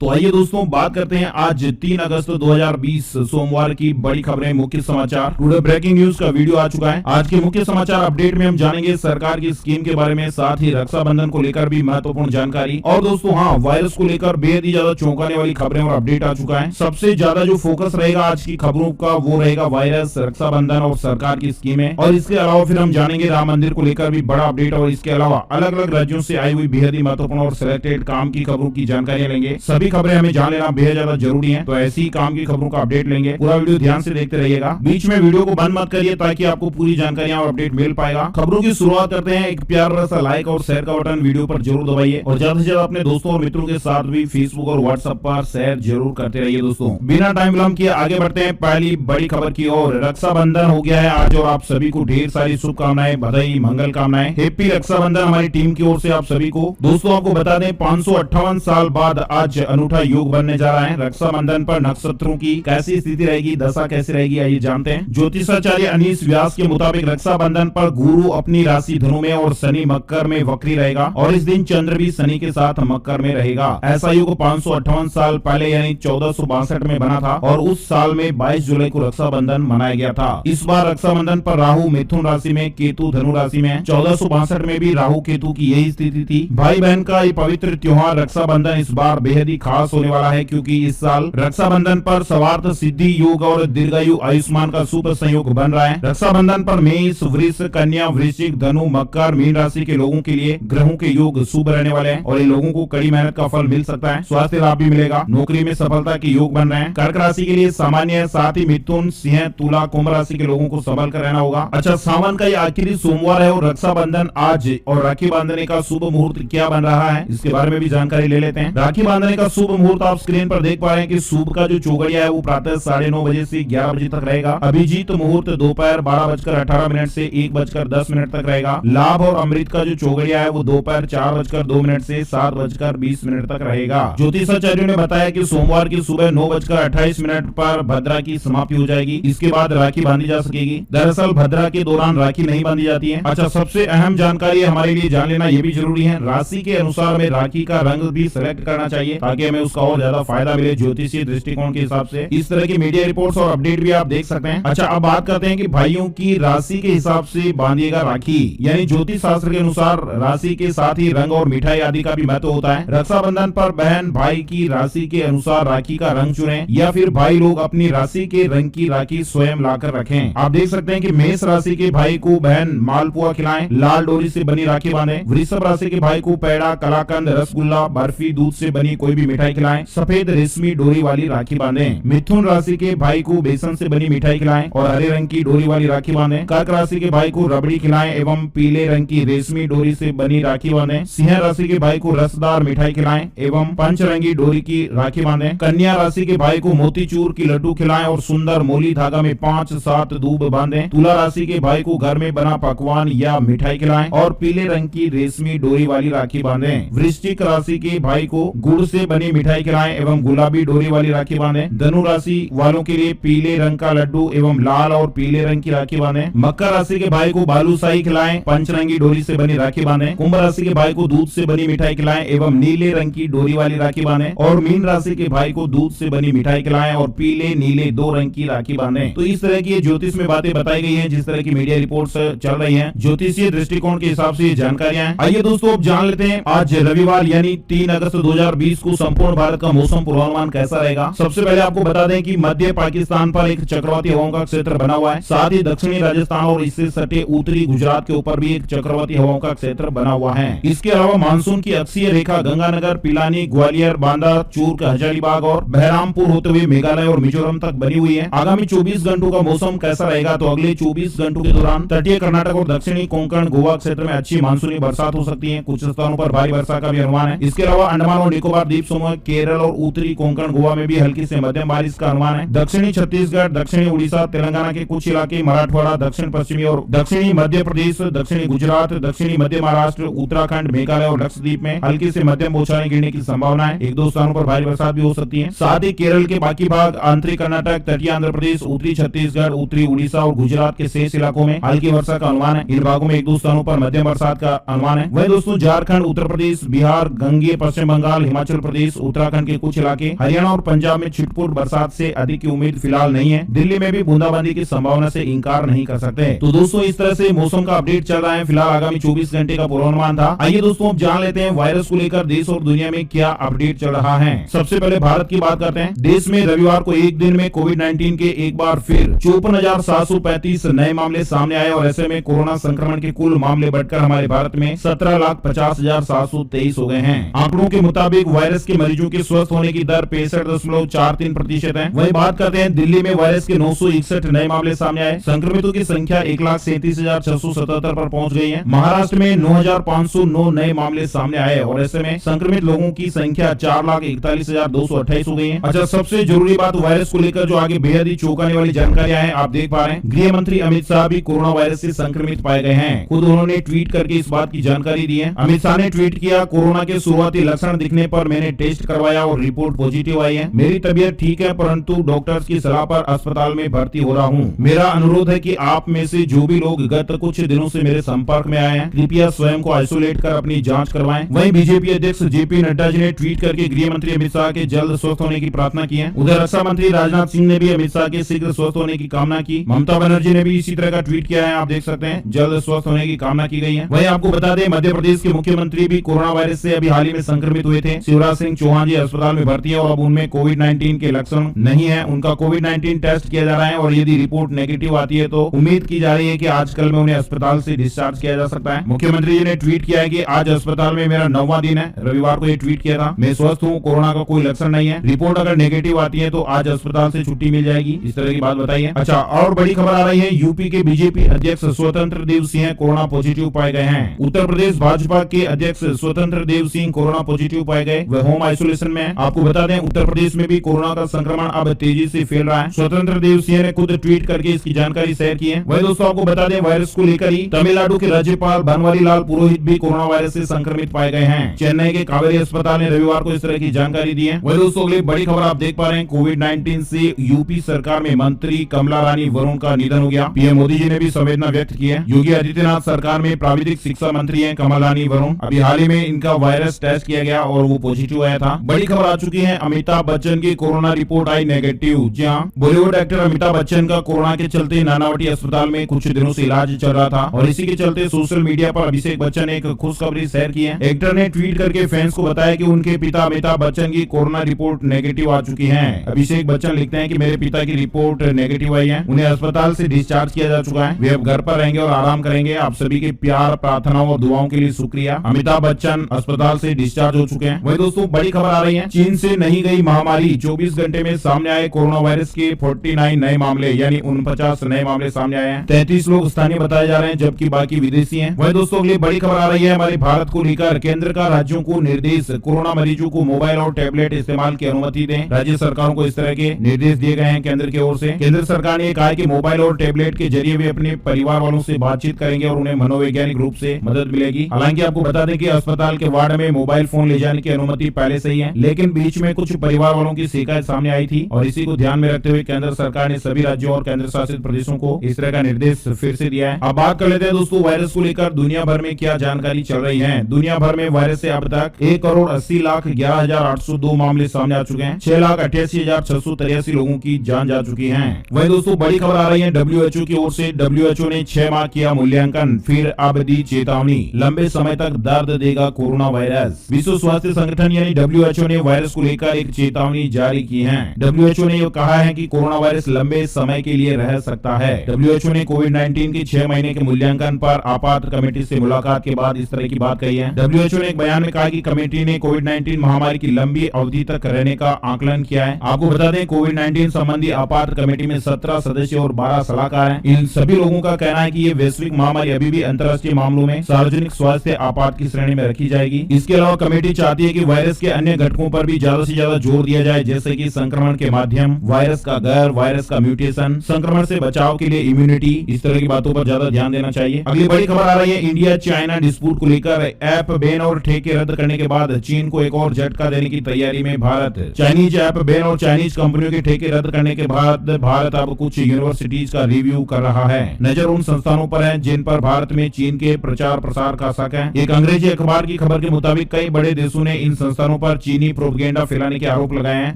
तो आइए दोस्तों बात करते हैं आज 3 अगस्त 2020 सोमवार की बड़ी खबरें, मुख्य समाचार। टुडे ब्रेकिंग न्यूज का वीडियो आ चुका है। आज के मुख्य समाचार अपडेट में हम जानेंगे सरकार की स्कीम के बारे में, साथ ही रक्षाबंधन को लेकर भी महत्वपूर्ण जानकारी। और दोस्तों वायरस को लेकर बेहद ही ज्यादा चौंकाने वाली खबरें और अपडेट आ चुका है। सबसे ज्यादा जो फोकस रहेगा आज की खबरों का वो रहेगा वायरस, रक्षाबंधन और सरकार की स्कीमें। और इसके अलावा फिर हम जानेंगे राम मंदिर को लेकर भी बड़ा अपडेट, और इसके अलावा अलग अलग राज्यों से आई हुई बेहद ही महत्वपूर्ण और सिलेक्टेड काम की खबरों की जानकारी लेंगे। सभी खबरें हमें जान लेना बेहद ज्यादा जरूरी है, तो ऐसी काम की खबरों का अपडेट लेंगे। पूरा वीडियो ध्यान से देखते रहिएगा, बीच में वीडियो को बंद मत करिए ताकि आपको पूरी जानकारियां और अपडेट मिल पाएगा। खबरों की शुरुआत करते हैं। एक प्यारा सा लाइक और शेयर का बटन वीडियो पर जरूर दबाइए, और ज्यादा से ज्यादा अपने दोस्तों और मित्रों के साथ भी फेसबुक और व्हाट्सएप पर शेयर जरूर करते रहिए। दोस्तों बिना टाइम विलंब किए आगे बढ़ते हैं पहली बड़ी खबर की ओर। रक्षाबंधन हो गया है आज, और आप सभी को ढेर सारी शुभकामनाएं, बधाई, मंगल कामनाएं। हैप्पी रक्षाबंधन हमारी टीम की ओर से आप सभी को। दोस्तों आपको बता दें 558 साल बाद आज अनूठा योग बनने जा रहा है। रक्षाबंधन पर नक्षत्रों की कैसी स्थिति रहेगी, दशा कैसी रहेगी, आइए जानते हैं। ज्योतिषाचार्य अनीश व्यास के मुताबिक रक्षाबंधन पर गुरु अपनी राशि धनु में और शनि मकर में वक्री रहेगा, और इस दिन चंद्र भी शनि के साथ मकर में रहेगा। ऐसा योग 558 साल पहले यानी 1462 में बना था, और उस साल में 22 जुलाई को रक्षाबंधन मनाया गया था। इस बार रक्षाबंधन पर राहु मिथुन राशि में, केतु धनु राशि में। 1462 में भी राहु केतु की यही स्थिति थी। भाई बहन का ये पवित्र त्योहार रक्षाबंधन इस बार बेहद ही खास होने वाला है, क्योंकि इस साल रक्षाबंधन पर सर्वार्थ सिद्धि योग और दीर्घायु आयुष्मान का शुभ संयोग बन रहा है। रक्षाबंधन पर मेष, वृष, कन्या, वृश्चिक, धनु, मकर, मीन राशि के लोगों के लिए ग्रहों के योग शुभ रहने वाले हैं, और इन लोगों को कड़ी मेहनत का फल मिल सकता है। स्वास्थ्य लाभ भी मिलेगा, नौकरी में सफलता के योग बन रहे हैं। कर्क राशि के लिए सामान्य है, साथ ही मिथुन, सिंह, तुला, कुंभ राशि के लोगों को संभल कर रहना होगा। अच्छा, सावन का ये आखिरी सोमवार है, और रक्षाबंधन आज, और राखी बांधने का शुभ मुहूर्त क्या बन रहा है इसके बारे में भी जानकारी ले लेते हैं। राखी बांधने का शुभ मुहूर्त आप स्क्रीन पर देख पा रहे हैं कि शुभ का जो चौगड़िया है वो प्रातः 9:30 बजे से 11 बजे तक रहेगा। अभिजीत मुहूर्त दोपहर 12:18 से 1:10 तक रहेगा। लाभ और अमृत का जो चौगड़िया है वो दोपहर 4:02 से 7:20 तक रहेगा। ज्योतिषाचार्यों ने बताया कि सोमवार की सुबह 9:28 पर भद्रा की समाप्ति हो जाएगी। इसके बाद राखी बांधी जा सकेगी। दरअसल भद्रा के दौरान राखी नहीं बांधी जाती है। अच्छा, सबसे अहम जानकारी हमारे लिए जान लेना ये भी जरूरी है, राशि के अनुसार हमें राखी का रंग भी सिलेक्ट करना चाहिए ताकि हमें उसका और ज्यादा फायदा मिले ज्योतिषीय दृष्टिकोण के हिसाब से। इस तरह की मीडिया रिपोर्ट्स और अपडेट भी आप देख सकते हैं। अच्छा, अब बात करते हैं कि भाइयों की राशि के हिसाब से बांधिएगा राखी, यानी ज्योतिष शास्त्र के अनुसार राशि के साथ ही रंग और मिठाई आदि का भी महत्व होता है। रक्षाबंधन पर बहन भाई की राशि के अनुसार राखी का रंग चुनें, या फिर भाई लोग अपनी राशि के रंग की राखी स्वयं लाकर रखें। आप देख सकते हैं कि मेष राशि के भाई को बहन मालपुआ खिलाएं, लाल डोरी से बनी राखी बांधें। वृषभ राशि के भाई को पेड़ा, कलाकंद, रसगुल्ला, बर्फी, दूध से बनी कोई भी मिठाई खिलाएं। सफेद रेशमी डोरी वाली राखी बांधें। मिथुन राशि के भाई को बेसन से बनी मिठाई खिलाएं और हरे रंग की डोरी वाली राखी बांधें। कर्क राशि के भाई को रबड़ी खिलाएं एवं पीले रंग की रेशमी डोरी से बनी राखी बांधें। सिंह राशि के भाई को रसदार मिठाई खिलाएं एवं पंचरंगी डोरी की राखी बांधें। कन्या राशि के भाई को मोतीचूर की लड्डू खिलाएं और सुंदर मोली धागा में 5-7 दूब बांधें। तुला राशि के भाई को घर में बना पकवान या मिठाई खिलाएं और पीले रंग की रेशमी डोरी वाली राखी बांधें। वृश्चिक राशि के भाई को गुड़ से बनी मिठाई खिलाएं एवं गुलाबी डोरी वाली राखी बांधें। धनु राशि वालों के लिए पीले रंग का लड्डू एवं लाल और पीले रंग की राखी बांधें। मकर राशि के भाई को बालूशाही खिलाएं, पंचरंगी डोरी से बनी राखी बांधें। कुंभ राशि के भाई को दूध से बनी मिठाई खिलाएं एवं नीले रंग की डोरी वाली राखी बांधें। और मीन राशि के भाई को दूध से बनी मिठाई खिलाएं और पीले नीले 2 रंग की राखी बांधें। तो इस तरह की ज्योतिष में बातें बताई गई है, जिस तरह की मीडिया रिपोर्ट्स चल रही है ज्योतिषीय दृष्टिकोण के हिसाब से ये जानकारियां हैं। आइए दोस्तों अब जान लेते हैं आज रविवार यानी 3 अगस्त 2020 को संपूर्ण भारत का मौसम पूर्वानुमान कैसा रहेगा। सबसे पहले आपको बता दें कि मध्य पाकिस्तान पर एक चक्रवाती हवाओं का क्षेत्र बना हुआ है, साथ ही दक्षिणी राजस्थान और इससे सटे उत्तरी गुजरात के ऊपर भी एक चक्रवाती हवाओं का क्षेत्र बना हुआ है। इसके अलावा मानसून की अक्षीय रेखा गंगानगर, पिलानी, ग्वालियर, बांदा, चूर्क, हजारीबाग और बहरामपुर होते हुए मेघालय और मिजोरम तक बनी हुई है। आगामी 24 घंटों का मौसम कैसा रहेगा, तो अगले 24 घंटों के दौरान तटीय कर्नाटक और दक्षिणी कोंकण गोवा क्षेत्र में अच्छी मानसूनी बरसात हो सकती है, कुछ स्थानों पर भारी वर्षा का भी अनुमान है। इसके अलावा अंडमान और निकोबार द्वीप समूह, केरल और उत्तरी कोंकण गोवा में भी हल्की से मध्यम बारिश का अनुमान है। दक्षिणी छत्तीसगढ़, दक्षिणी उड़ीसा, तेलंगाना के कुछ इलाके, मराठवाड़ा, दक्षिण पश्चिमी और दक्षिणी मध्य प्रदेश, दक्षिणी गुजरात, दक्षिणी मध्य महाराष्ट्र, उत्तराखंड, मेघालय और लक्षद्वीप में हल्की से मध्यम बौछारें गिरने की संभावना है। 1-2 स्थानों पर भारी बरसात भी हो सकती है। साथ ही केरल के बाकी भाग, आंतरिक कर्नाटक, तटीय आंध्र प्रदेश, उत्तरी छत्तीसगढ़, उत्तरी उड़ीसा और गुजरात के शेष इलाकों में हल्की वर्षा का अनुमान है। इन भागों में 1-2 स्थानों पर मध्यम बरसात का अनुमान है। वही दोस्तों झारखंड, उत्तर प्रदेश, बिहार, गंगे, पश्चिम बंगाल, हिमाचल प्रदेश प्रदेश, उत्तराखंड के कुछ इलाके, हरियाणा और पंजाब में छिटपुट बरसात से अधिक की उम्मीद फिलहाल नहीं है। दिल्ली में भी बूंदाबांदी की संभावना से इंकार नहीं कर सकते। तो दोस्तों इस तरह से मौसम का अपडेट चल रहा है। फिलहाल आगामी 24 घंटे का पूर्वानुमान था। आइए दोस्तों अब जान लेते हैं वायरस को लेकर देश और दुनिया में क्या अपडेट चल रहा है। सबसे पहले भारत की बात करते हैं। देश में रविवार को एक दिन में कोविड-19 के एक बार फिर 54,735 नए मामले सामने आए और ऐसे में कोरोना संक्रमण के कुल मामले बढ़कर हमारे भारत में 17,50,723 हो गए हैं। आंकड़ों के मुताबिक वायरस के मरीजों के स्वस्थ होने की दर 65.43% है। वही बात करते हैं दिल्ली में वायरस के 961 नए मामले सामने आए। संक्रमितों की संख्या 1,37,677 पर पहुंच गई है। महाराष्ट्र में 9,509 नए मामले सामने आए और ऐसे में संक्रमित लोगों की संख्या 4,41,228 हो गई है। अच्छा, सबसे जरूरी बात वायरस को लेकर जो आगे बेहद ही चौंकाने वाली जानकारियां हैं, आप देख पा रहे हैं। गृह मंत्री अमित शाह भी कोरोना वायरस से संक्रमित पाए गए हैं। खुद उन्होंने ट्वीट करके इस बात की जानकारी दी है। अमित शाह ने ट्वीट किया, कोरोना के शुरुआती लक्षण दिखने पर मैंने टेस्ट करवाया और रिपोर्ट पॉजिटिव आई है। मेरी तबीयत ठीक है, परंतु डॉक्टर्स की सलाह पर अस्पताल में भर्ती हो रहा हूँ। मेरा अनुरोध है कि आप में से जो भी लोग गत कुछ दिनों से मेरे संपर्क में आए हैं, कृपया स्वयं को आइसोलेट कर अपनी जांच करवाएं। वहीं बीजेपी अध्यक्ष जेपी नड्डा जी ने ट्वीट करके गृह मंत्री अमित शाह के जल्द स्वस्थ होने की प्रार्थना की है। उधर रक्षा मंत्री राजनाथ सिंह ने भी अमित शाह के शीघ्र स्वस्थ होने की कामना की। ममता बनर्जी ने भी इसी तरह का ट्वीट किया है, आप देख सकते हैं, जल्द स्वस्थ होने की कामना की गई है। वहीं आपको बता दें मध्य प्रदेश के मुख्यमंत्री भी कोरोना वायरस से अभी हाल ही में संक्रमित हुए थे। शिवराज सिंह चौहान जी अस्पताल में भर्ती है और अब उनमें कोविड-19 के लक्षण नहीं है। उनका कोविड-19 टेस्ट किया जा रहा है और यदि रिपोर्ट नेगेटिव आती है तो उम्मीद की जा रही है कि आजकल में उन्हें अस्पताल से डिस्चार्ज किया जा सकता है। मुख्यमंत्री जी ने ट्वीट किया है कि आज अस्पताल में मेरा 9वां दिन है। रविवार को ये ट्वीट किया था, मैं स्वस्थ हूँ, कोरोना का कोई लक्षण नहीं है। रिपोर्ट अगर नेगेटिव आती है तो आज अस्पताल से छुट्टी मिल जाएगी, इस तरह की बात बताई है। अच्छा, और बड़ी खबर आ रही है, यूपी के बीजेपी अध्यक्ष स्वतंत्र देव सिंह कोरोना पॉजिटिव पाए गए हैं। उत्तर प्रदेश भाजपा के अध्यक्ष स्वतंत्र देव सिंह कोरोना पॉजिटिव पाए गए, वे होम आइसोलेशन में है। आपको बता दें उत्तर प्रदेश में भी कोरोना का संक्रमण अब तेजी से फैल रहा है। स्वतंत्र देव सिंह ने खुद ट्वीट करके इसकी जानकारी शेयर की है। वही दोस्तों आपको बता दें वायरस को लेकर ही तमिलनाडु के राज्यपाल बनवारी लाल पुरोहित भी कोरोना वायरस से संक्रमित पाए गए हैं। चेन्नई के कावेरी अस्पताल ने रविवार को इस तरह की जानकारी दी है। वही दोस्तों अगली बड़ी खबर आप देख पा रहे हैं, कोविड-19 से यूपी सरकार में मंत्री कमला रानी वरुण का निधन हो गया। पीएम मोदी जी ने भी संवेदना व्यक्त की है। योगी आदित्यनाथ सरकार में प्राविधिक शिक्षा मंत्री हैं कमला रानी वरुण। अभी हाल ही में इनका वायरस टेस्ट किया गया और वो पॉजिटिव आया था। बड़ी खबर आ चुकी है, अमिताभ बच्चन की कोरोना रिपोर्ट आई नेगेटिव। जी हाँ, बॉलीवुड एक्टर अमिताभ बच्चन का कोरोना के चलते नानावटी अस्पताल में कुछ दिनों से इलाज चल रहा था और इसी के चलते सोशल मीडिया पर अभिषेक बच्चन ने एक खुशखबरी शेयर की है। एक्टर ने ट्वीट करके फैंस को बताया कि उनके पिता अमिताभ बच्चन की कोरोना रिपोर्ट नेगेटिव आ चुकी है। अभिषेक बच्चन लिखते हैं कि मेरे पिता की रिपोर्ट नेगेटिव आई है, उन्हें अस्पताल से डिस्चार्ज किया जा चुका है, वे अब घर पर रहेंगे और आराम करेंगे। आप सभी के प्यार, प्रार्थनाओं और दुआओं के लिए शुक्रिया। अमिताभ बच्चन अस्पताल से डिस्चार्ज हो चुके हैं। वही दोस्तों बड़ी खबर आ रही है, चीन से नहीं गई महामारी, 24 घंटे में सामने आए कोरोना वायरस के 49 नए मामले यानी 49 नए मामले सामने आए हैं। 33 लोग स्थानीय बताए जा रहे हैं जबकि बाकी विदेशी हैं। वही दोस्तों अगली बड़ी खबर आ रही है हमारे भारत को लेकर, केंद्र का राज्यों को निर्देश, कोरोना मरीजों को मोबाइल और टैबलेट इस्तेमाल की अनुमति दें। राज्य सरकारों को इस तरह के निर्देश दिए गए हैं केंद्र की ओर से। केंद्र सरकार ने कहा है कि मोबाइल और टैबलेट के जरिए वे अपने परिवार वालों से बातचीत करेंगे और उन्हें मनोवैज्ञानिक रूप से मदद मिलेगी। हालांकि आपको बता दें कि अस्पताल के वार्ड में मोबाइल फोन ले जाने की अनुमति पहले से ही है, लेकिन बीच में कुछ परिवार वालों की शिकायत सामने आई थी और इसी को ध्यान में रखते हुए केंद्र सरकार ने सभी राज्यों और केंद्र शासित प्रदेशों को इस तरह का निर्देश फिर से दिया है। अब बात कर लेते हैं दोस्तों वायरस को लेकर दुनिया भर में क्या जानकारी चल रही है। दुनिया भर में वायरस से अब तक 1,80,11,802 मामले सामने आ चुके हैं। 6,88,683 लोगों की जान जा चुकी है। वही दोस्तों बड़ी खबर आ रही है, WHO की ओर से WHO ने 6 माह किया मूल्यांकन, फिर अब दी चेतावनी, लंबे समय तक दर्द देगा कोरोना वायरस। विश्व स्वास्थ्य संगठन यानी WHO ने वायरस को लेकर एक चेतावनी जारी की है। WHO ने यह कहा है कि कोरोना वायरस लंबे समय के लिए रह सकता है। WHO ने कोविड-19 के 6 महीने के मूल्यांकन पर आपात कमेटी से मुलाकात के बाद इस तरह की बात कही है। WHO ने एक बयान में कहा कि कमेटी ने कोविड-19 महामारी की लंबी अवधि तक रहने का आकलन किया है। आपको बता दें कोविड-19 संबंधी आपात कमेटी में 17 सदस्य और 12 सलाहकार हैं। इन सभी लोगों का कहना है कि ये वैश्विक महामारी अभी भी अंतर्राष्ट्रीय मामलों में सार्वजनिक स्वास्थ्य आपात की श्रेणी में रखी जाएगी। इसके अलावा कमेटी चाहती है कि वायरस के अन्य घटकों पर भी ज्यादा से ज्यादा जोर दिया जाए, जैसे कि संक्रमण के माध्यम, वायरस का घर, वायरस का म्यूटेशन, संक्रमण से बचाव के लिए इम्यूनिटी, इस तरह की बातों पर ज्यादा ध्यान देना चाहिए। अगली बड़ी खबर आ रही है, इंडिया चाइना डिस्प्यूट को लेकर ऐप बैन और ठेके रद्द करने के बाद चीन को एक और झटका देने की तैयारी में भारत। चाइनीज ऐप बैन और चाइनीज कंपनियों के ठेके रद्द करने के बाद भारत अब कुछ यूनिवर्सिटीज का रिव्यू कर रहा है। नजर उन संस्थानों पर है जिन पर भारत में चीन के प्रचार प्रसार का शक है। एक अंग्रेजी अखबार की खबर के मुताबिक कई बड़े देशों ने इन संस्थानों छात्रों पर चीनी प्रोपेगेंडा फैलाने के आरोप लगाए हैं।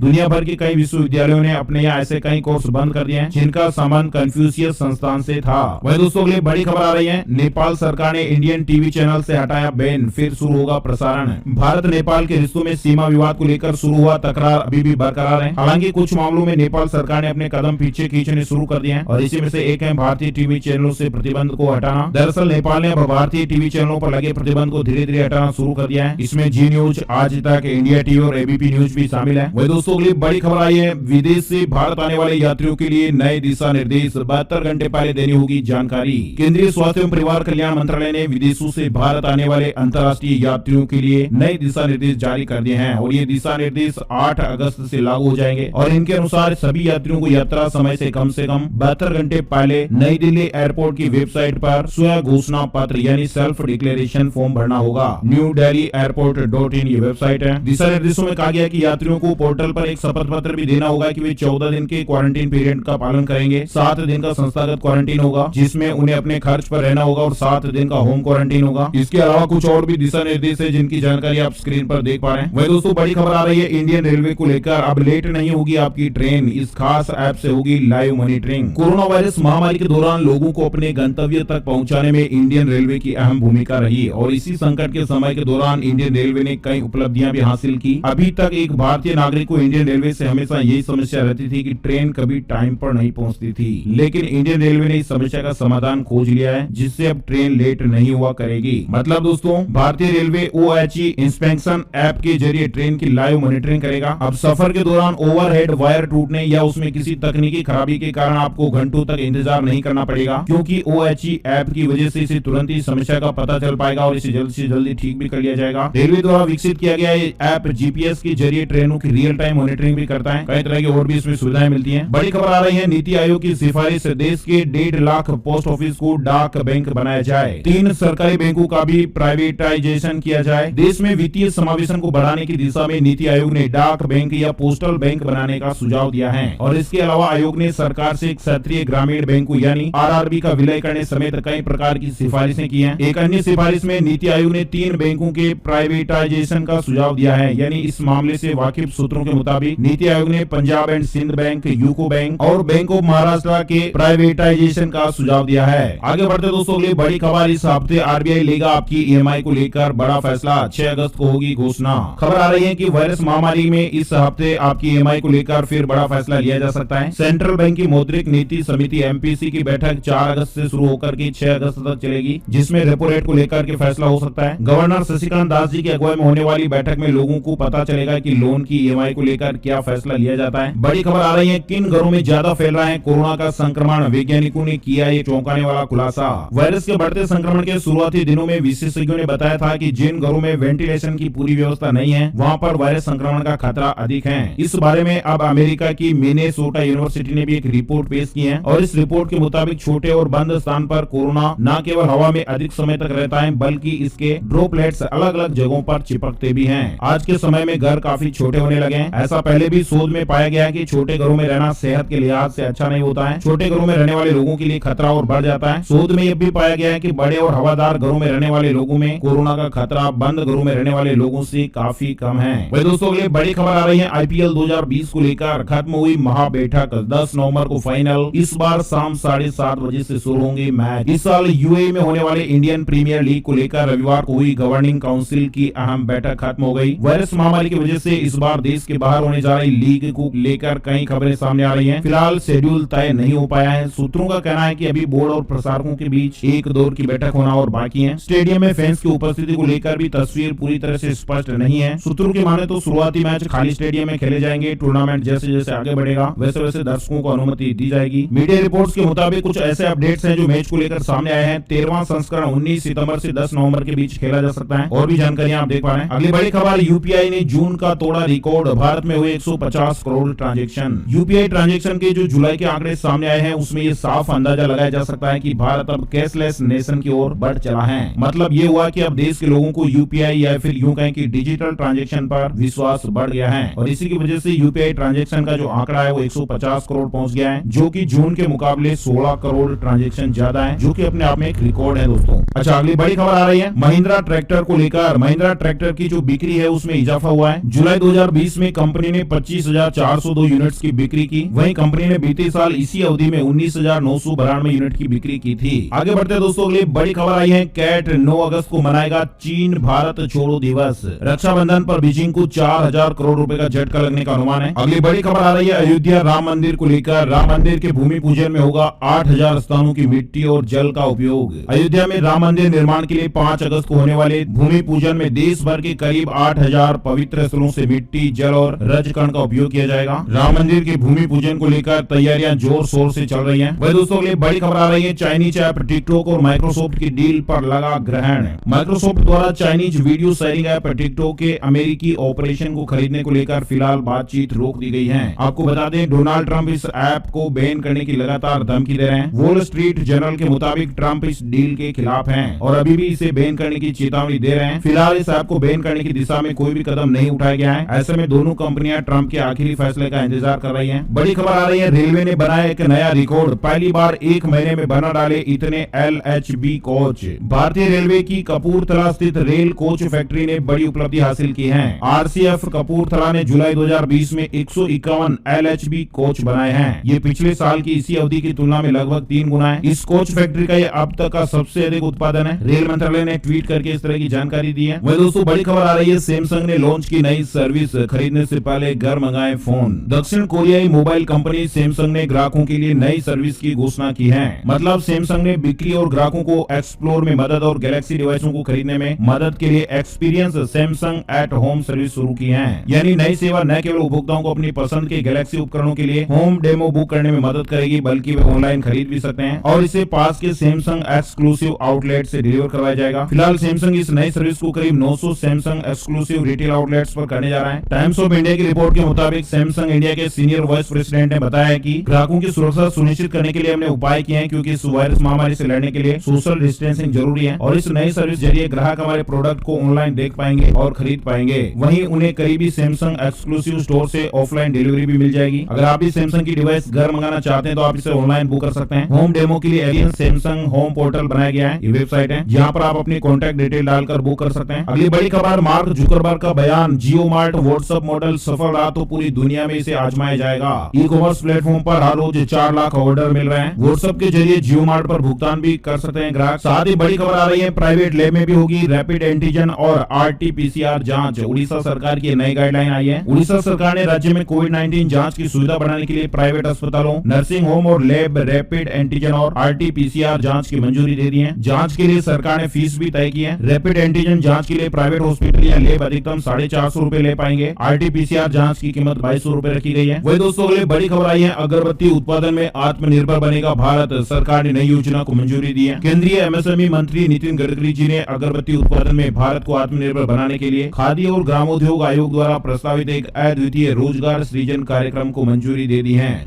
दुनिया भर के कई विश्वविद्यालयों ने अपने यहाँ ऐसे कई कोर्स बंद कर दिए हैं जिनका संबंध कन्फ्यूशियस संस्थान से था। वही दोस्तों अगली बड़ी खबर आ रही है, नेपाल सरकार ने इंडियन टीवी चैनल से हटाया बैन, फिर शुरू होगा प्रसारण। भारत नेपाल के रिश्तों में सीमा विवाद को लेकर शुरू हुआ तकरार अभी भी बरकरार है। हालांकि कुछ मामलों में नेपाल सरकार ने अपने कदम पीछे खींचने शुरू कर दिए हैं और इसी में से एक है भारतीय टीवी चैनलों से प्रतिबंध को हटाना। दरअसल नेपाल ने भारतीय टीवी चैनलों पर लगे प्रतिबंध को धीरे धीरे हटाना शुरू कर दिया है। इसमें जी न्यूज, आज तक, इंडिया टीवी और एबीपी न्यूज भी शामिल है। वही दोस्तों अगली बड़ी खबर आई है, विदेश से भारत आने वाले यात्रियों के लिए नए दिशा निर्देश, 72 घंटे पहले देनी होगी जानकारी। केंद्रीय स्वास्थ्य एवं परिवार कल्याण मंत्रालय ने विदेशों से भारत आने वाले अंतर्राष्ट्रीय यात्रियों के लिए नए दिशा निर्देश जारी कर दिए हैं और ये दिशा निर्देश 8 अगस्त से लागू हो जाएंगे और इनके अनुसार सभी यात्रियों को यात्रा समय से कम 72 घंटे पहले नई दिल्ली एयरपोर्ट की वेबसाइट पर स्वयं घोषणा पत्र यानी सेल्फ डिक्लेरेशन फॉर्म भरना होगा। न्यू दिल्ली एयरपोर्ट.in ये वेबसाइट है। दिशा निर्देशों में कहा गया है कि यात्रियों को पोर्टल पर एक शपथ पत्र भी देना होगा कि वे 14 दिन के क्वारंटीन पीरियड का पालन करेंगे। 7 दिन का संस्थागत क्वारंटीन होगा जिसमें उन्हें अपने खर्च पर रहना होगा और 7 दिन का होम क्वारंटीन होगा। इसके अलावा कुछ और भी दिशा निर्देश है जिनकी जानकारी आप स्क्रीन पर देख पा रहे हैं। वही दोस्तों बड़ी खबर आ रही है, इंडियन रेलवे को लेकर अब लेट नहीं होगी आपकी ट्रेन, इस खास ऐप से होगी लाइव मॉनिटरिंग। कोरोना वायरस महामारी के दौरान लोगों को अपने गंतव्य तक पहुंचाने में इंडियन रेलवे की अहम भूमिका रही और इसी संकट के समय के दौरान इंडियन रेलवे ने कई उपलब्धियां भी हासिल की। अभी तक एक भारतीय नागरिक को इंडियन रेलवे से हमेशा यही समस्या रहती थी कि ट्रेन कभी टाइम पर नहीं पहुंचती थी, लेकिन इंडियन रेलवे ने इस समस्या का समाधान खोज लिया है जिससे अब ट्रेन लेट नहीं हुआ करेगी। मतलब दोस्तों भारतीय रेलवे OHE इंस्पेक्शन ऐप के जरिए ट्रेन की लाइव मॉनिटरिंग करेगा। अब सफर के दौरान ओवरहेड वायर टूटने या उसमें किसी तकनीकी खराबी के कारण आपको घंटों तक इंतजार नहीं करना पड़ेगा क्योंकि OHE ऐप की वजह से इसे तुरंत ही समस्या का पता चल पाएगा और इसे जल्द से जल्दी ठीक भी कर लिया जाएगा। रेलवे द्वारा विकसित किया गया ये ऐप GPS के जरिए ट्रेनों की रियल टाइम मॉनिटरिंग भी करता है। कई तरह की और भी इसमें सुविधाएं मिलती हैं। बड़ी खबर आ रही है, नीति आयोग की सिफारिश, देश के 1.5 लाख पोस्ट ऑफिस को डाक बैंक बनाया जाए। 3 सरकारी बैंकों का भी प्राइवेटाइजेशन किया जाए। देश में वित्तीय समावेशन को बढ़ाने की दिशा में नीति आयोग ने डाक बैंक या पोस्टल बैंक बनाने का सुझाव दिया है और इसके अलावा आयोग ने सरकार से क्षेत्रीय ग्रामीण बैंकों यानी RRB का विलय करने समेत कई प्रकार की सिफारिशें की हैं। एक अन्य सिफारिश में नीति आयोग ने 3 बैंकों के प्राइवेटाइजेशन का सुझाव दिया है। यानी इस मामले से वाकिफ सूत्रों के मुताबिक नीति आयोग ने Punjab and Sind bank, UCO bank और बैंक ऑफ महाराष्ट्र के प्राइवेटाइजेशन का सुझाव दिया है। आगे बढ़ते दोस्तों अगली बड़ी खबर, इस हफ्ते RBI लेगा आपकी EMI को लेकर बड़ा फैसला, 6 अगस्त को होगी घोषणा। खबर आ रही है कि वायरस महामारी में इस हफ्ते आपकी EMI को लेकर फिर बड़ा फैसला लिया जा सकता है। सेंट्रल बैंक की मौद्रिक नीति समिति MPC की बैठक 4 अगस्त से शुरू होकर के 6 अगस्त तक चलेगी जिसमें रेपो रेट को लेकर के फैसला हो सकता है। गवर्नर शशिकांत दास जी की अगुवाई में होने वाली बैठक में लोगों को पता चलेगा कि लोन की EMI को लेकर क्या फैसला लिया जाता है। बड़ी खबर आ रही है, किन घरों में ज्यादा फैल रहा है कोरोना का संक्रमण, वैज्ञानिकों ने किया ये चौंकाने वाला खुलासा। वायरस के बढ़ते संक्रमण के शुरुआती दिनों में विशेषज्ञों ने बताया था कि जिन घरों में वेंटिलेशन की पूरी व्यवस्था नहीं है वहां पर वायरस संक्रमण का खतरा अधिक है। इस बारे में अब अमेरिका की मिनेसोटा यूनिवर्सिटी ने भी एक रिपोर्ट पेश की है और इस रिपोर्ट के मुताबिक छोटे और बंद स्थान पर कोरोना न केवल हवा में अधिक समय तक रहता है बल्कि इसके ड्रॉपलेट्स अलग अलग जगहों पर चिपकते भी हैं। आज के समय में घर काफी छोटे होने लगे हैं। ऐसा पहले भी शोध में पाया गया है कि छोटे घरों में रहना सेहत के लिहाज से अच्छा नहीं होता है। छोटे घरों में रहने वाले लोगों के लिए खतरा और बढ़ जाता है। शोध में यह भी पाया गया है कि बड़े और हवादार घरों में रहने वाले लोगों में कोरोना का खतरा बंद घरों में रहने वाले लोगों से काफी कम है। वही दोस्तों अगली बड़ी खबर आ रही है, IPL 2020 को लेकर खत्म हुई महाबैठक, 10 नवंबर को फाइनल। इस बार शाम 7:30 बजे से शुरू होंगे मैच। इस साल UAE में होने वाले इंडियन प्रीमियर लीग को लेकर रविवार को हुई गवर्निंग काउंसिल की अहम बैठक खत्म हो गई। वायरस महामारी की वजह से इस बार देश के बाहर होने जा रही लीग को लेकर कई खबरें सामने आ रही हैं। फिलहाल शेड्यूल तय नहीं हो पाया है। सूत्रों का कहना है कि अभी बोर्ड और प्रसारकों के बीच एक दौर की बैठक होना और बाकी है। स्टेडियम में फैंस की उपस्थिति को लेकर भी तस्वीर पूरी तरह से स्पष्ट नहीं है। सूत्रों की माने तो शुरुआती मैच खाली स्टेडियम में खेले जाएंगे। टूर्नामेंट जैसे जैसे आगे बढ़ेगा वैसे वैसे दर्शकों को अनुमति दी जाएगी। मीडिया रिपोर्ट्स के मुताबिक कुछ ऐसे अपडेट्स हैं जो मैच को लेकर सामने आए हैं। 13वां संस्करण 19 सितंबर से 10 नवंबर के बीच खेला जा सकता है। और भी जानकारियां आप देख पा रहे हैं। अगली बड़ी खबर, UPI ने जून का तोड़ा रिकॉर्ड, भारत में हुए 150 करोड़ ट्रांजैक्शन। UPI ट्रांजैक्शन के जो जुलाई के आंकड़े सामने आए हैं उसमें ये साफ अंदाजा लगाया जा सकता है कि भारत अब कैशलेस नेशन की ओर बढ़ चला है। मतलब ये हुआ कि अब देश के लोगों को UPI या फिर यूं कहें कि डिजिटल ट्रांजैक्शन पर विश्वास बढ़ गया है और इसी की वजह से UPI ट्रांजैक्शन का जो आंकड़ा है वो 150 करोड़ पहुंच गया है, जो कि जून के मुकाबले 16 करोड़ ट्रांजैक्शन ज्यादा है, जो कि अपने आप में एक रिकॉर्ड है दोस्तों। अच्छा अगली बड़ी खबर आ रही है, महिंद्रा ट्रैक्टर को लेकर। महिंद्रा ट्रैक्टर की जो बिक्री है उसमें इजाफा हुआ है। जुलाई 2020 में कंपनी ने 25,402 यूनिट्स की बिक्री की। वहीं कंपनी ने बीते साल इसी अवधि में 19,992 यूनिट की बिक्री की थी। आगे बढ़ते हैं दोस्तों, अगली बड़ी खबर आई है। कैट 9 अगस्त को मनाएगा चीन भारत छोड़ो दिवस। रक्षाबंधन पर बीजिंग को 4,000 करोड़ रुपए का झटका लगने का अनुमान है। अगली बड़ी खबर आ रही है अयोध्या राम मंदिर को लेकर। राम मंदिर के भूमि पूजन में होगा 8,000 स्थानों की मिट्टी और जल का उपयोग। अयोध्या में राम मंदिर निर्माण के लिए 5 अगस्त को होने वाले भूमि पूजन में देश भर के करीब 8,000 पवित्र स्थलों से मिट्टी, जल और रजकण का उपयोग किया जाएगा। राम मंदिर के भूमि पूजन को लेकर तैयारियां जोर शोर से चल रही हैं। वही दोस्तों, अगली बड़ी खबर आ रही है चाइनीज ऐप टिकटॉक और माइक्रोसॉफ्ट की डील पर लगा ग्रहण। माइक्रोसॉफ्ट द्वारा Chinese video sharing app TikTok के अमेरिकी ऑपरेशन को खरीदने को लेकर फिलहाल बातचीत रोक दी गई है। आपको बता दें, डोनाल्ड ट्रंप इस ऐप को बैन करने की लगातार धमकी दे रहे हैं। वॉल स्ट्रीट जर्नल के मुताबिक ट्रंप इस डील के खिलाफ हैं और अभी भी इसे बैन करने की चेतावनी दे रहे हैं। फिलहाल इस ऐप को बैन करने की दिशा में कोई भी कदम नहीं उठाया गया है। ऐसे में दोनों कंपनियां ट्रंप के आखिरी फैसले का इंतजार कर रही हैं। बड़ी खबर आ रही है, रेलवे ने बनाया एक नया रिकॉर्ड। पहली बार 1 महीने में बना डाले इतने LHB कोच। भारतीय रेलवे की कपूरथला स्थित रेल कोच फैक्ट्री ने बड़ी उपलब्धि हासिल की है। RCF कपूरथला ने जुलाई 2020 में 151 LHB कोच बनाए हैं। ये पिछले साल की इसी अवधि की तुलना में लगभग 3 गुना है। इस कोच फैक्ट्री का ये अब तक का सबसे अधिक उत्पादन है। रेल मंत्रालय ने ट्वीट करके इस तरह की जानकारी दी है। वही दोस्तों, बड़ी खबर आ रही है, सैमसंग ने लॉन्च की नई सर्विस। खरीदने से पहले घर मंगाए फोन। दक्षिण कोरियाई मोबाइल कंपनी सैमसंग ने ग्राहकों के लिए नई सर्विस की घोषणा की है। मतलब सैमसंग ने बिक्री और ग्राहकों को एक्सप्लोर में मदद और गैलेक्सी डिवाइसों को खरीदने में मदद के लिए experience Samsung at home service शुरू की है। यानी नई सेवा न केवल उपभोक्ताओं को अपनी पसंद के गैलेक्सी उपकरणों के लिए होम डेमो बुक करने में मदद करेगी, बल्कि वे ऑनलाइन खरीद भी सकते हैं और इसे पास के सैमसंग एक्सक्लूसिव आउटलेट से डिलीवर करवाया जाएगा। फिलहाल सैमसंग इस नई सर्विस को करीब 900 सैमसंग एक्सक्लूसिव रिटेल आउटलेट्स पर करने जा रहा है। टाइम्स ऑफ इंडिया की रिपोर्ट के मुताबिक सैमसंग इंडिया के सीनियर वाइस प्रेसिडेंट ने बताया कि ग्राहकों की सुरक्षा सुनिश्चित करने के लिए हमने उपाय किए हैं, क्योंकि इस वायरस महामारी से लड़ने के लिए सोशल डिस्टेंसिंग जरूरी है और इस नई सर्विस जरिए ग्राहक हमारे प्रोडक्ट को ऑनलाइन देख पाएंगे और खरीद पाएंगे। वहीं उन्हें करीबी सैमसंग एक्सक्लूसिव स्टोर से ऑफलाइन डिलीवरी भी मिल जाएगी। अगर आप भी सैमसंग की डिवाइस घर मंगाना चाहते हैं तो आप इसे ऑनलाइन बुक कर सकते हैं। होम डेमो के लिए एलियन सैमसंग होम पोर्टल बनाया गया है। ये वेबसाइट है जहां पर आप अपनी कॉन्टैक्ट डिटेल डालकर बुक कर सकते हैं। अगली बड़ी खबर, मार्क जुकरबर्ग का बयान, जियो मार्ट व्हाट्सएप मॉडल सफल रहा तो पूरी दुनिया में इसे आजमाया जाएगा। ई कॉमर्स प्लेटफॉर्म पर हर रोज 4 लाख ऑर्डर मिल रहे हैं। व्हाट्सएप के जरिए जियो मार्ट पर भुगतान भी कर सकते हैं ग्राहक। साथ ही बड़ी खबर आ रही है, प्राइवेट लैब में भी होगी रैपिड एंटीजन और RT-PCR जांच। उड़ीसा सरकार की नई गाइडलाइन आई है। उड़ीसा सरकार ने राज्य में कोविड-19 जांच की सुविधा बढ़ाने के लिए प्राइवेट अस्पतालों, नर्सिंग होम और लैब रैपिड एंटीजन और RT-PCR जांच की मंजूरी दे दी है। जांच के लिए सरकार ने फीस भी तय की है। रैपिड एंटीजन जांच के लिए प्राइवेट हॉस्पिटल या लैब अधिकतम 450 रूपए ले पाएंगे। RT-PCR जांच की कीमत 2200 रूपए रखी गई है। वही दोस्तों, अगली बड़ी खबर आई है, अगरबत्ती उत्पादन में आत्मनिर्भर बनेगा भारत। सरकार ने नई योजना को मंजूरी दी है। केंद्रीय MSME मंत्री नितिन गडकरी जी ने अगरबत्ती उत्पादन में भारत को आत्मनिर्भर बनाने के लिए खादी और ग्रामोद्योग आयोग द्वारा प्रस्तावित एक अद्वितीय रोजगार सृजन कार्यक्रम को मंजूरी दे दी है।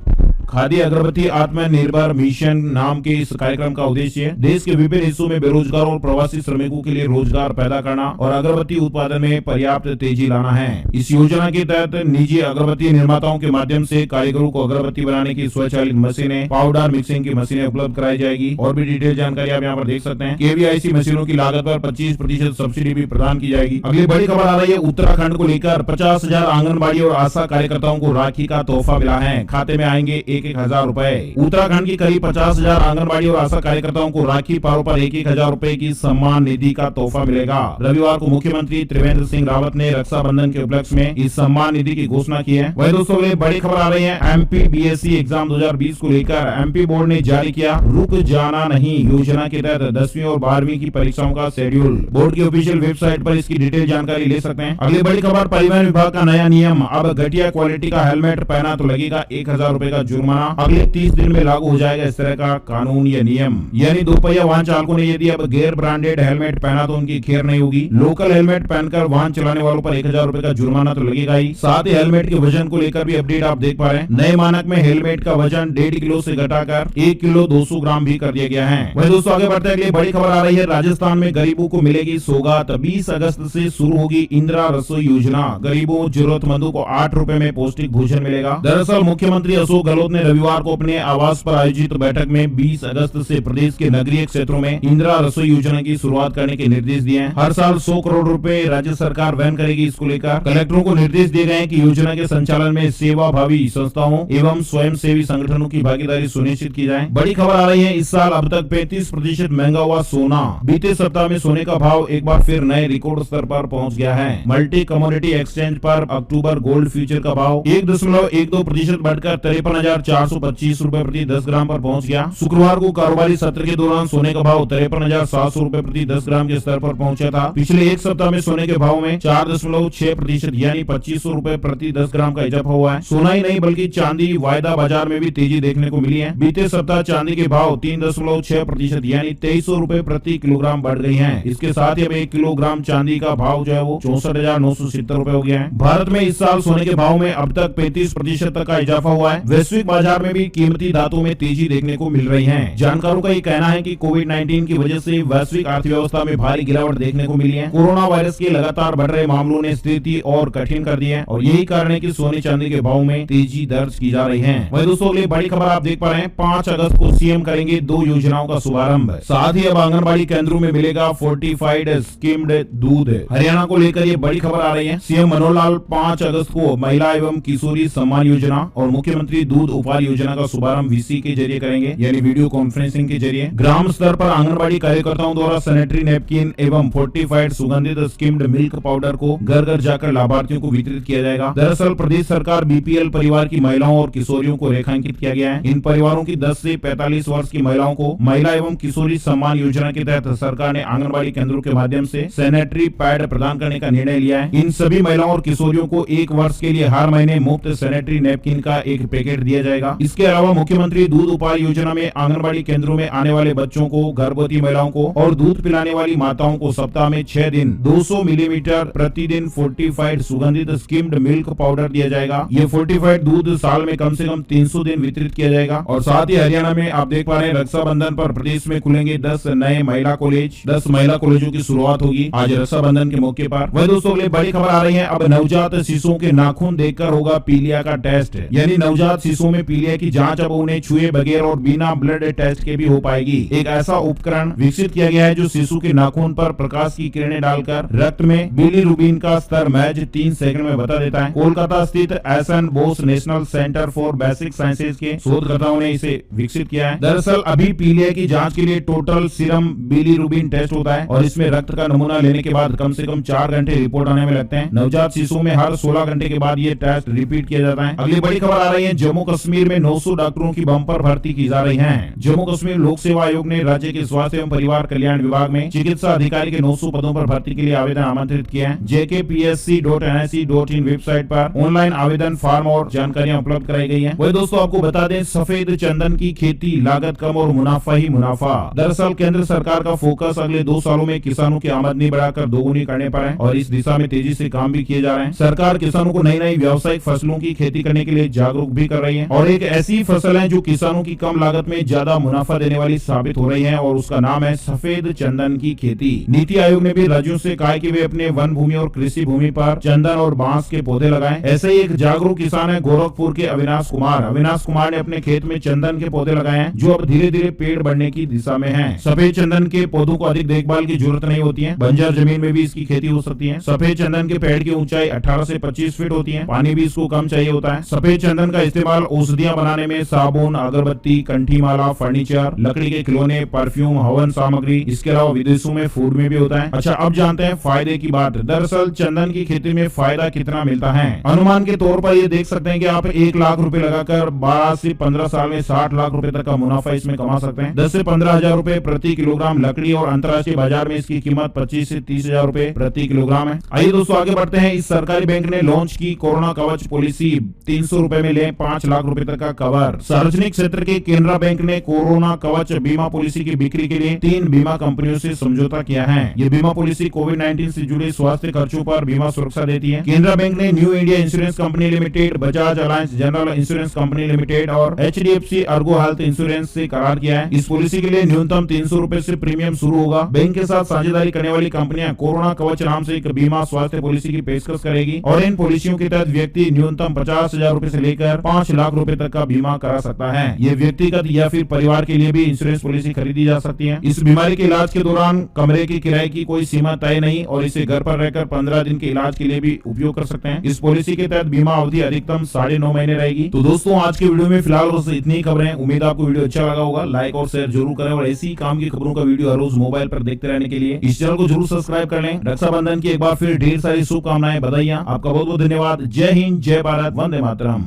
खादी अगरबत्ती आत्मनिर्भर मिशन नाम के इस कार्यक्रम का उद्देश्य देश के विभिन्न हिस्सों में बेरोजगार और प्रवासी श्रमिकों के लिए रोजगार पैदा करना और अगरबत्ती उत्पादन में पर्याप्त तेजी लाना है। इस योजना के तहत निजी अगरबत्ती निर्माताओं के माध्यम से कारीगरों को अगरबत्ती बनाने की स्वचालित मशीनें, पाउडर मिक्सिंग की मशीनें उपलब्ध कराई जाएगी। और भी डिटेल जानकारी आप यहाँ पर देख सकते हैं। KVIC मशीनों की लागत पर 25% सब्सिडी भी प्रदान की जाएगी। अगली बड़ी खबर आ रही है, उत्तराखंड को लेकर 50,000 आंगनबाड़ी और आशा कार्यकर्ताओं को राखी का तोहफा मिला है। खाते में आएंगे 1,000 रुपए। उत्तराखंड की करीब 50,000 आंगनबाड़ी और आशा कार्यकर्ताओं को राखी पर्व पर 1,000 रुपए की सम्मान निधि का तोहफा मिलेगा। रविवार को मुख्यमंत्री त्रिवेंद्र सिंह रावत ने रक्षाबंधन के उपलक्ष्य में इस सम्मान निधि की घोषणा की है। वही दोस्तों, बड़ी खबर आ रही है, MP BSc एग्जाम 2020 को लेकर MP बोर्ड ने जारी किया रुक जाना नहीं योजना के तहत 10वीं और 12वीं की परीक्षाओं का शेड्यूल। बोर्ड की ऑफिशियल वेबसाइट पर इसकी डिटेल जानकारी ले सकते हैं। अगली बड़ी खबर, परिवहन विभाग का नया नियम, अब घटिया क्वालिटी का हेलमेट पहना तो लगेगा 1,000 रुपए का जुर्माना। अगले 30 दिन में लागू हो जाएगा इस तरह का कानून या नियम। यानी दोपहिया वाहन चालकों ने यदि अब गैर ब्रांडेड हेलमेट पहना तो उनकी खैर नहीं होगी। लोकल हेलमेट पहनकर वाहन चलाने वालों पर 1,000 रुपए का जुर्माना तो लगेगा ही। साथ ही हेलमेट के वजन को लेकर भी अपडेट आप देख पा रहे हैं। नए मानक में हेलमेट का वजन 1.5 किलो से घटाकर 1 किलो 200 ग्राम भी कर दिया गया है। वही दोस्तों, आगे बढ़ते हैं, बड़ी खबर आ रही है, राजस्थान में गरीबों को मिलेगी सौगात। 20 अगस्त से शुरू होगी इंदिरा रसोई योजना। गरीबों जरूरतमंदों को 8 रुपए में पौष्टिक भोजन मिलेगा। दरअसल मुख्यमंत्री अशोक गहलोत ने रविवार को अपने आवास पर आयोजित बैठक में 20 अगस्त से प्रदेश के नगरीय क्षेत्रों में इंदिरा रसोई योजना की शुरुआत करने के निर्देश दिए हैं। हर साल 100 करोड़ रुपए राज्य सरकार वहन करेगी। इसको लेकर कलेक्टरों को निर्देश दिए गए हैं कि योजना के संचालन में सेवाभावी संस्थाओं एवं स्वयं सेवी संगठनों की भागीदारी सुनिश्चित की जाए। बड़ी खबर आ रही है, इस साल अब तक 35% महंगा हुआ सोना। बीते सप्ताह में सोने का भाव एक बार फिर नए रिकॉर्ड स्तर पर पहुंच गया है। मल्टी कमोडिटी एक्सचेंज पर अक्टूबर गोल्ड फ्यूचर का भाव 1.12% बढ़कर 53,425 रूपए प्रति 10 ग्राम पर पहुंच गया। शुक्रवार को कारोबारी सत्र के दौरान सोने का भाव 53,700 रूपए प्रति 10 ग्राम के स्तर पर पहुंचा था। पिछले एक सप्ताह में सोने के भाव में 4.6% यानी 2500 रूपए प्रति 10 ग्राम का इजाफा हुआ है। सोना ही नहीं बल्कि चांदी वायदा बाजार में भी तेजी देखने को मिली है। बीते सप्ताह चांदी के भाव 3.6% यानी 2300 रूपए प्रति किलोग्राम बढ़ गई है। इसके साथ ही अब 1 किलोग्राम चांदी का भाव जो है वो 64,970 रूपए हो गया है। भारत में इस साल सोने के भाव में अब तक 35% तक का इजाफा हुआ है। वैश्विक बाजार में भी कीमती धातुओं में तेजी देखने को मिल रही है। जानकारों का ये कहना है कि कोविड-19 की वजह से वैश्विक अर्थव्यवस्था में भारी गिरावट देखने को मिली है। कोरोना वायरस के लगातार बढ़ रहे मामलों ने स्थिति और कठिन कर दी है और यही कारण है कि सोने चांदी के भाव में तेजी दर्ज की जा रही है। वही दोस्तों अगली बड़ी खबर आप देख पा रहे हैं, 5 अगस्त को सीएम करेंगे 2 योजनाओं का शुभारंभ। साथ ही अब आंगनबाड़ी केंद्रों में मिलेगा फोर्टिफाइड स्किम्ड दूध। हरियाणा को लेकर ये बड़ी खबर आ रही है। सीएम मनोहर लाल 5 अगस्त को महिला एवं किशोरी सम्मान योजना और मुख्यमंत्री दूध उपहार योजना का शुभारंभ वीसी के जरिए करेंगे, यानी वीडियो कॉन्फ्रेंसिंग के जरिए। ग्राम स्तर पर आंगनबाड़ी कार्यकर्ताओं द्वारा सैनिटरी नैपकिन एवं फोर्टिफाइड सुगंधित स्किम्ड मिल्क पाउडर को घर घर जाकर लाभार्थियों को वितरित किया जाएगा। दरअसल प्रदेश सरकार बीपीएल परिवार की महिलाओं और किशोरियों को रेखांकित किया गया है। इन परिवारों की 10 से 45 वर्ष की महिलाओं को महिला एवं किशोरी सम्मान योजना के तहत सरकार ने आंगनबाड़ी केंद्रों के माध्यम से सैनिटरी पैड प्रदान करने का निर्णय लिया है। इन सभी महिलाओं और किशोरियों को 1 वर्ष के लिए हर महीने मुफ्त सैनिटरी नैपकिन का एक पैकेट दिया जाएगा। इसके अलावा मुख्यमंत्री दूध उपहार योजना में आंगनबाड़ी केंद्रों में आने वाले बच्चों को, गर्भवती महिलाओं को और दूध पिलाने वाली माताओं को सप्ताह में 6 दिन 200 मिलीलीटर प्रतिदिन फोर्टिफाइड सुगंधित स्किम्ड मिल्क पाउडर दिया जाएगा। ये फोर्टिफाइड दूध साल में कम से कम 300 दिन वितरित किया जाएगा। और साथ ही हरियाणा में आप देख पा रहे हैं, रक्षाबंधन पर प्रदेश में खुलेंगे 10 नए महिला कॉलेज। 10 महिला कॉलेजों की शुरुआत होगी आज रक्षाबंधन के मौके पर। वही दोस्तों अगली बड़ी खबर आ रही है, अब नवजात शिशुओं के नाखून देखकर होगा पीलिया का टेस्ट, यानी नवजात शिशुओं में पीलिया की जांच अब उन्हें छुए बगैर और बिना ब्लड टेस्ट के भी हो पाएगी। एक ऐसा उपकरण विकसित किया गया है जो शिशु के नाखून पर प्रकाश की किरणें डालकर रक्त में बिलीरुबिन का स्तर महज 3 सेकंड में बता देता है। कोलकाता स्थित S N Bose national centre for basic sciences के शोधकर्ताओं ने इसे विकसित किया है। दरअसल अभी पीलिया की जांच के लिए टोटल सीरम बिलीरुबिन टेस्ट होता है और इसमें रक्त का नमूना लेने के बाद कम से कम 4 घंटे रिपोर्ट आने में लगते हैं। नवजात शिशुओं में हर 16 घंटे के बाद ये टेस्ट रिपीट किया जाता है। अगली बड़ी खबर आ रही है, जम्मू कश्मीर में 900 डॉक्टरों की बम्पर भर्ती की जा रही है। जम्मू कश्मीर लोक सेवा आयोग ने राज्य के स्वास्थ्य एवं परिवार कल्याण विभाग में चिकित्सा अधिकारी के 900 पदों पर भर्ती के लिए आवेदन आमंत्रित किया है। jkpsc.nic.in वेबसाइट पर ऑनलाइन आवेदन फॉर्म और जानकारियां उपलब्ध कराई गई है। वही दोस्तों आपको बता दें, सफेद चंदन की खेती लागत कम और मुनाफा ही मुनाफा। दरअसल केंद्र सरकार का फोकस अगले 2 सालों में किसानों की आमदनी बढ़ाकर दोगुनी करने पर है और इस दिशा में तेजी से काम भी किए जा रहे हैं। सरकार किसानों को नई नई व्यावसायिक फसलों की खेती करने के लिए जागरूक भी कर रही है और एक ऐसी फसल है जो किसानों की कम लागत में ज्यादा मुनाफा देने वाली साबित हो रही है और उसका नाम है सफेद चंदन की खेती। नीति आयोग ने भी राज्यों से कहा कि वे अपने वन भूमि और कृषि भूमि पर चंदन और बांस के पौधे लगाएं। ऐसे ही एक जागरूक किसान है गोरखपुर के अविनाश कुमार। अविनाश कुमार ने अपने खेत में चंदन के पौधे लगाए हैं जो अब धीरे धीरे पेड़ बढ़ने की दिशा में है। सफेद चंदन के पौधों को अधिक देखभाल की जरूरत नहीं होती है, बंजर जमीन में भी इसकी खेती हो सकती है। सफेद चंदन के पेड़ की ऊंचाई 18 से 25 फीट होती है, पानी भी इसको कम चाहिए होता है। सफेद चंदन का इस्तेमाल औषधियां बनाने में साबुन, अगरबत्ती, कंठी माला, फर्नीचर, लकड़ी के खिलौने, परफ्यूम, हवन सामग्री, इसके अलावा विदेशों में फूड में भी होता है। अच्छा अब जानते हैं फायदे की बात। दरअसल चंदन की खेती में फायदा कितना मिलता है, अनुमान के तौर पर ये देख सकते हैं कि आप 1 लाख रुपए लगाकर 12 से 15 साल में 60 लाख रुपए तक का मुनाफा इसमें कमा सकते हैं। 10 से 15 हजार रुपए प्रति किलोग्राम लकड़ी और अंतर्राष्ट्रीय बाजार में इसकी कीमत 25 से 30 हजार रुपए प्रति किलोग्राम है। आइए दोस्तों आगे बढ़ते हैं। इस सरकारी बैंक ने लॉन्च की कोरोना कवच पॉलिसी, 300 रुपए में ले 5 लाख रुपए तक का कवर। सार्वजनिक क्षेत्र के केनरा बैंक ने कोरोना कवच बीमा पॉलिसी की बिक्री के लिए 3 बीमा कंपनियों से समझौता किया है। ये बीमा पॉलिसी कोविड-19 से जुड़े स्वास्थ्य खर्चों पर बीमा सुरक्षा देती है। केनरा बैंक ने new India insurance company limited, Bajaj alliance general insurance company limited और HDFC अर्गो हेल्थ इंश्योरेंस से करार किया है। इस पॉलिसी के लिए न्यूनतम 300 रुपए से प्रीमियम शुरू होगा। बैंक के साथ साझेदारी करने वाली कंपनियां कोरोना कवच नाम से एक बीमा स्वास्थ्य पॉलिसी की पेशकश करेगी और इन पॉलिसियों के तहत व्यक्ति न्यूनतम 50,000 रुपए से लेकर 5 लाख रुपए तक का बीमा करा सकता है। ये व्यक्तिगत या फिर परिवार के लिए भी इंश्योरेंस पॉलिसी खरीदी जा सकती है। इस बीमारी के इलाज के दौरान कमरे की किराए की कोई सीमा तय नहीं और इसे घर पर रहकर 15 दिन के इलाज के लिए भी उपयोग कर सकते हैं। इस पॉलिसी के तहत बीमा अवधि अधिकतम 9.5 महीने रहेगी। तो दोस्तों आज के वीडियो में फिलहाल बस इतनी ही खबरें। उम्मीद आपको वीडियो अच्छा लगा होगा। लाइक और शेयर जरूर करें और ऐसी काम की खबरों का वीडियो हर रोज मोबाइल पर देखते रहने के लिए इस चैनल को जरूर सब्सक्राइब कर लें। रक्षाबंधन की एक बार फिर ढेर सारी शुभकामनाएं, बधाइयां। आपका बहुत बहुत धन्यवाद। जय हिंद, जय भारत, वंदे मातरम।